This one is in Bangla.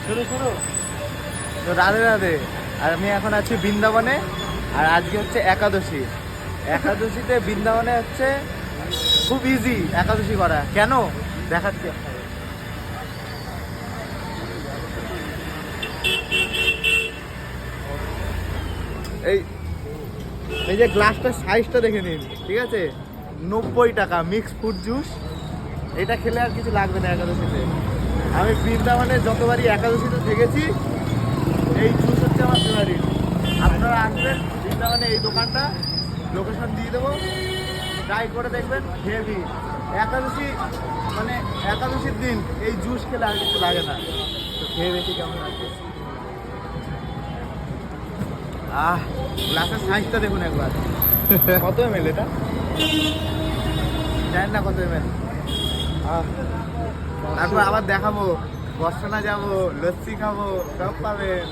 শোনো শোনো, তো রাধে রাধে। আর আমি এখন আছি বৃন্দাবনে, আর আজকে হচ্ছে একাদশী। একাদশীতে বৃন্দাবনে হচ্ছে খুব ইজি একাদশী করা। কেন দেখাচ্ছি আপনাকে। এই এই যে গ্লাসটার সাইজটা দেখে নিন, ঠিক আছে? 90 টাকা মিক্স ফ্রুট জুস। এটা খেলে আর কিছু লাগবে না একাদশীতে। আমি বৃন্দাবনে যতবারই একাদশীতে থেকেছি, এই জুস হচ্ছে আমার ফেভারিট। আপনারা আসবেন বৃন্দাবনে, এই দোকানটা লোকেশন দিয়ে দেবো, ট্রাই করে দেখবেন। হেভি একাদশী, মানে একাদশীর দিন এই জুস খেলে আর কিছু লাগে না। তো খেয়ে বেশি কেমন লাগছে। গ্লাসের সাইজটা দেখুন একবার। কত এমএল এটা জানেন না? কত এমএল? তারপর আবার দেখাবো, বর্ষনা যাবো, লস্যি খাবো, সব পাবেন।